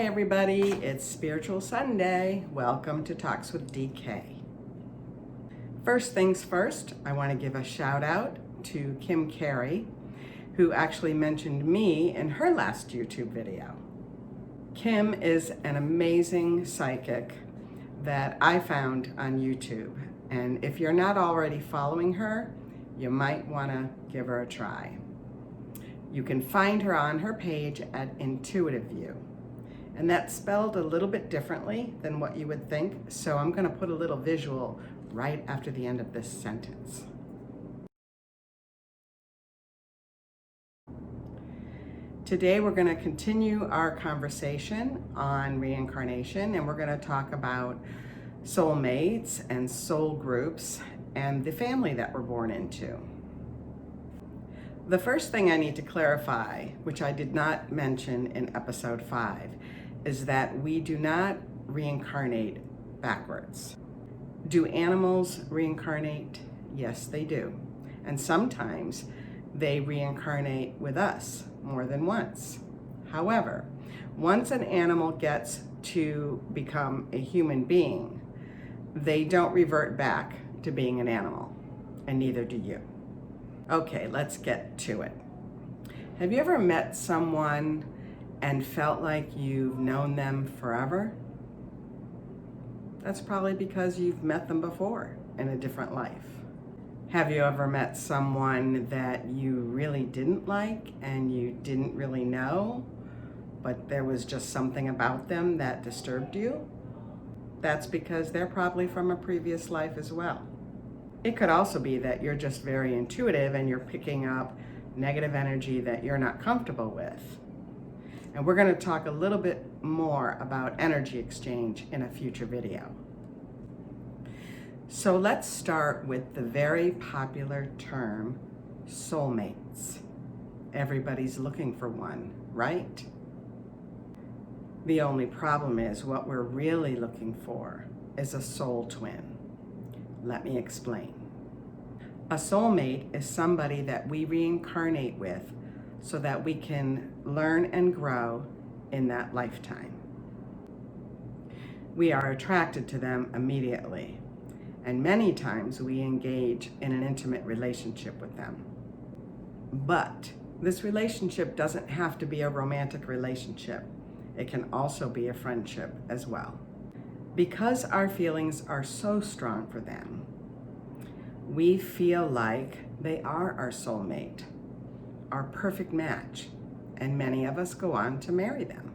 everybody, it's Spiritual Sunday. Welcome to Talks with DK. First things first, I want to give a shout out to Carey, who actually mentioned me in her last YouTube video. Kim is an amazing psychic that I found on YouTube, and if you're not already following her, you might want to give her a try. You can find her on her page at Intuitiview. And that's spelled a little bit differently than what you would think, so I'm going to put a little visual right after the end of this sentence. Today we're going to continue our conversation on reincarnation, and we're going to talk about soulmates and soul groups and the family that we're born into. The first thing I need to clarify, which I did not mention in episode 5, is that we do not reincarnate backwards. Do animals reincarnate? Yes, they do. And sometimes they reincarnate with us more than once. However, once an animal gets to become a human being, they don't revert back to being an animal, and neither do you. Okay, let's get to it. Have you ever met someone and felt like you've known them forever? That's probably because you've met them before in a different life. Have you ever met someone that you really didn't like and you didn't really know, but there was just something about them that disturbed you? That's because they're probably from a previous life as well. It could also be that you're just very intuitive and you're picking up negative energy that you're not comfortable with. And we're going to talk a little bit more about energy exchange in a future video. So let's start with the very popular term, soulmates. Everybody's looking for one, right? The only problem is what we're really looking for is a soul twin. Let me explain. A soulmate is somebody that we reincarnate with so that we can learn and grow in that lifetime. We are attracted to them immediately, and many times we engage in an intimate relationship with them. But this relationship doesn't have to be a romantic relationship. It can also be a friendship as well. Because our feelings are so strong for them, we feel like they are our soulmate, our perfect match, and many of us go on to marry them.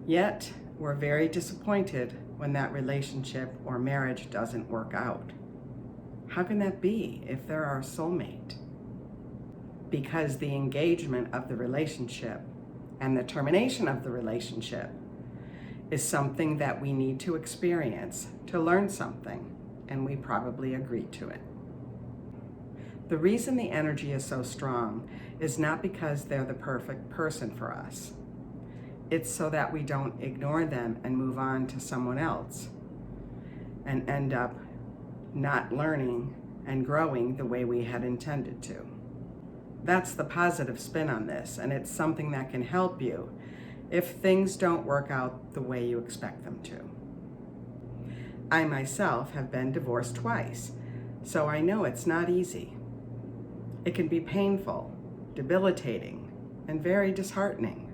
Yet, we're very disappointed when that relationship or marriage doesn't work out. How can that be if they're our soulmate? Because the engagement of the relationship and the termination of the relationship is something that we need to experience to learn something, and we probably agreed to it. The reason the energy is so strong is not because they're the perfect person for us. It's so that we don't ignore them and move on to someone else and end up not learning and growing the way we had intended to. That's the positive spin on this, and it's something that can help you if things don't work out the way you expect them to. I myself have been divorced twice, so I know it's not easy. It can be painful, debilitating, and very disheartening.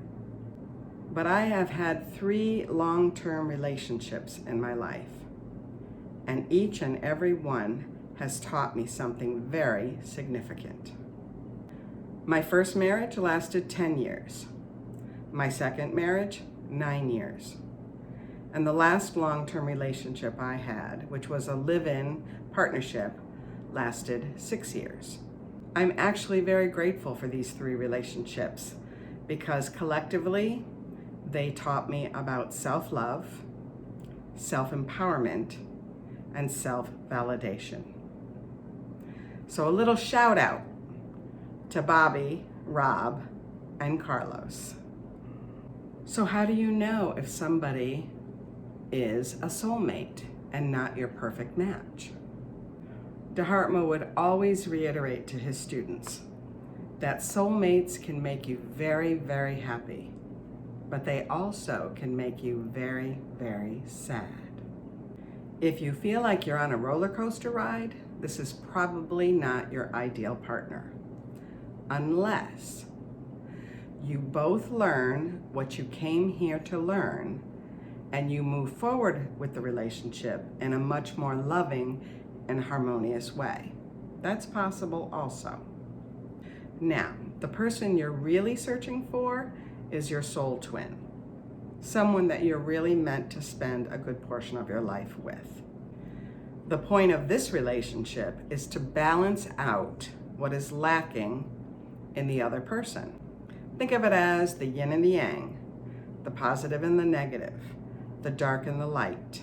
But I have had 3 long-term relationships in my life, and each and every one has taught me something very significant. My first marriage lasted 10 years. My second marriage, 9 years. And the last long-term relationship I had, which was a live-in partnership, lasted 6 years. I'm actually very grateful for these 3 relationships because collectively, they taught me about self-love, self-empowerment, and self-validation. So a little shout out to Bobby, Rob, and Carlos. So how do you know if somebody is a soulmate and not your perfect match? Dharma would always reiterate to his students that soulmates can make you very, very happy, but they also can make you very, very sad. If you feel like you're on a roller coaster ride, this is probably not your ideal partner, unless you both learn what you came here to learn and you move forward with the relationship in a much more loving and harmonious way. That's possible also. Now, the person you're really searching for is your soul twin, someone that you're really meant to spend a good portion of your life with. The point of this relationship is to balance out what is lacking in the other person. Think of it as the yin and the yang, the positive and the negative, the dark and the light.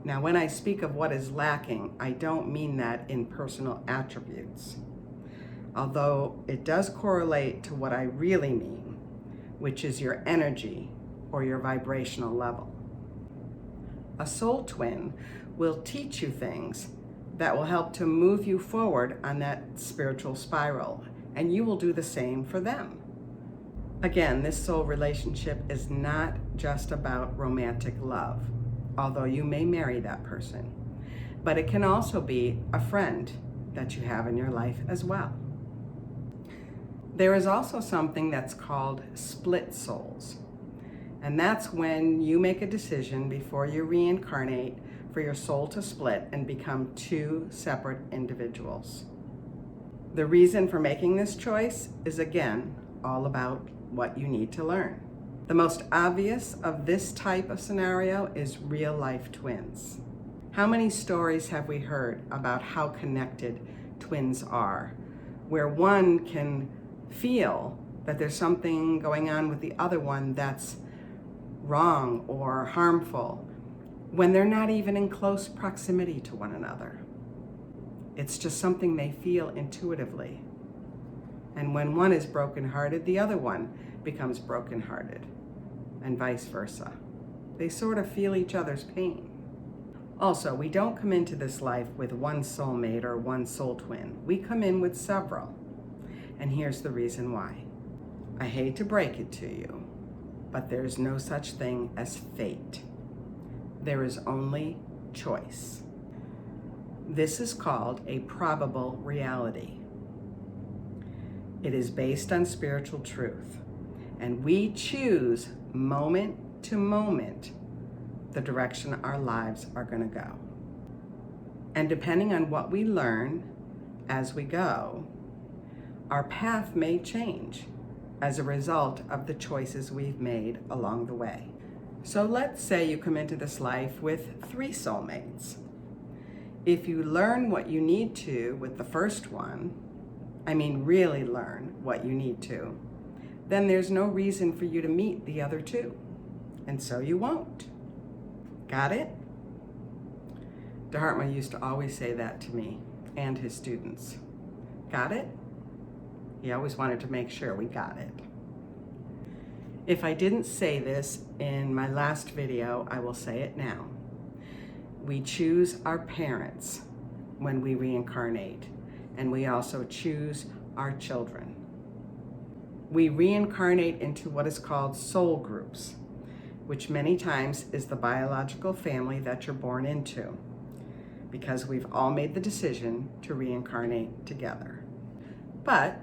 Now, when I speak of what is lacking, I don't mean that in personal attributes, although it does correlate to what I really mean, which is your energy or your vibrational level. A soul twin will teach you things that will help to move you forward on that spiritual spiral, and you will do the same for them. Again, this soul relationship is not just about romantic love, although you may marry that person, but it can also be a friend that you have in your life as well. There is also something that's called split souls, and that's when you make a decision before you reincarnate for your soul to split and become two separate individuals. The reason for making this choice is, again, all about what you need to learn. The most obvious of this type of scenario is real-life twins. How many stories have we heard about how connected twins are, where one can feel that there's something going on with the other one that's wrong or harmful, when they're not even in close proximity to one another. It's just something they feel intuitively. And when one is brokenhearted, the other one becomes brokenhearted, and vice versa. They sort of feel each other's pain. Also, we don't come into this life with one soulmate or one soul twin. We come in with several. And here's the reason why. I hate to break it to you, but there's no such thing as fate. There is only choice. This is called a probable reality. It is based on spiritual truth, and we choose moment to moment the direction our lives are going to go. And depending on what we learn as we go, our path may change as a result of the choices we've made along the way. So let's say you come into this life with 3 soulmates. If you learn what you need to with the first one, I mean really learn what you need to, then there's no reason for you to meet the other 2. And so you won't. Got it? Dharma used to always say that to me and his students. Got it? He always wanted to make sure we got it. If I didn't say this in my last video, I will say it now. We choose our parents when we reincarnate, and we also choose our children. We reincarnate into what is called soul groups, which many times is the biological family that you're born into, because we've all made the decision to reincarnate together. But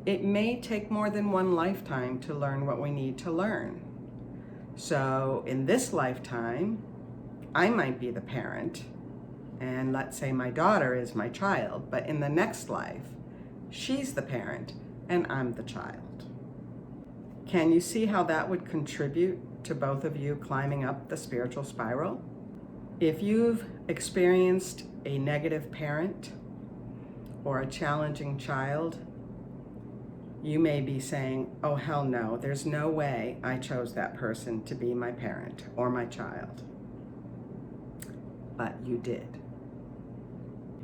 it may take more than one lifetime to learn what we need to learn. So in this lifetime, I might be the parent, and let's say my daughter is my child, but in the next life, she's the parent and I'm the child. Can you see how that would contribute to both of you climbing up the spiritual spiral? If you've experienced a negative parent or a challenging child, you may be saying, oh hell no, there's no way I chose that person to be my parent or my child. But you did.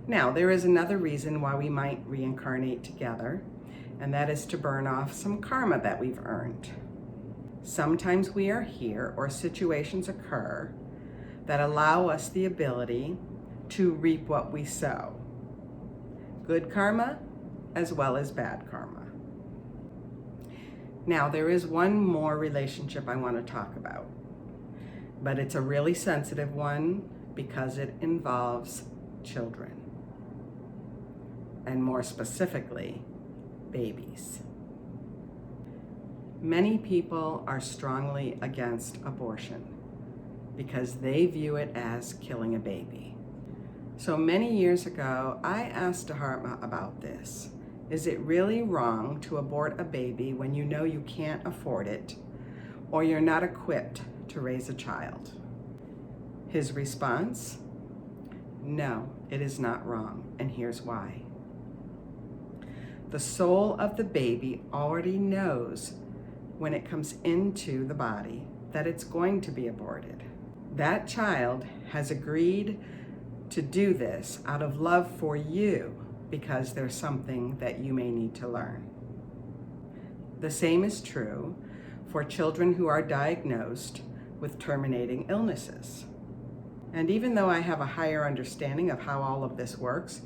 Now, there is another reason why we might reincarnate together, and that is to burn off some karma that we've earned. Sometimes we are here, or situations occur that allow us the ability to reap what we sow. Good karma as well as bad karma. Now, there is one more relationship I want to talk about, but it's a really sensitive one because it involves children, and more specifically, babies. Many people are strongly against abortion because they view it as killing a baby. So many years ago, I asked Dharma about this. Is it really wrong to abort a baby when you know you can't afford it or you're not equipped to raise a child? His response? No, it is not wrong, and here's why. The soul of the baby already knows when it comes into the body that it's going to be aborted. That child has agreed to do this out of love for you because there's something that you may need to learn. The same is true for children who are diagnosed with terminating illnesses. And even though I have a higher understanding of how all of this works,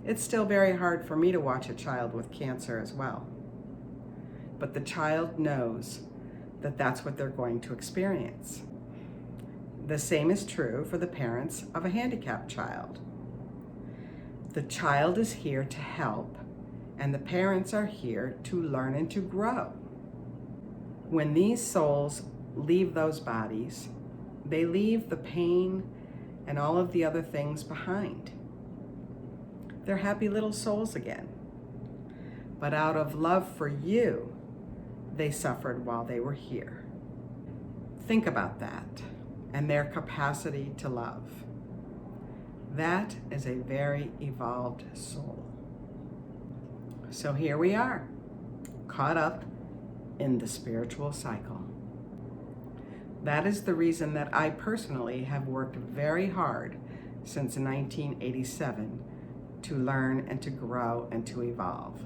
it's still very hard for me to watch a child with cancer as well. But the child knows that that's what they're going to experience. The same is true for the parents of a handicapped child. The child is here to help, and the parents are here to learn and to grow. When these souls leave those bodies, they leave the pain and all of the other things behind. They're happy little souls again. But out of love for you, they suffered while they were here. Think about that and their capacity to love. That is a very evolved soul. So here we are, caught up in the spiritual cycle. That is the reason that I personally have worked very hard since 1987 to learn and to grow and to evolve.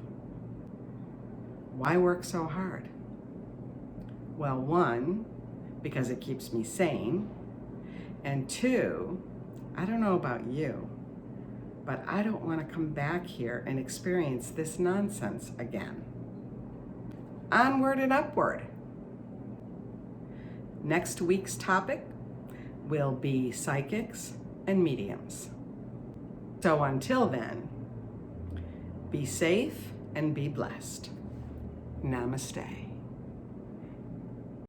Why work so hard? Well, one, because it keeps me sane, and two, I don't know about you, but I don't want to come back here and experience this nonsense again. Onward and upward. Next week's topic will be psychics and mediums. So until then, be safe and be blessed. Namaste.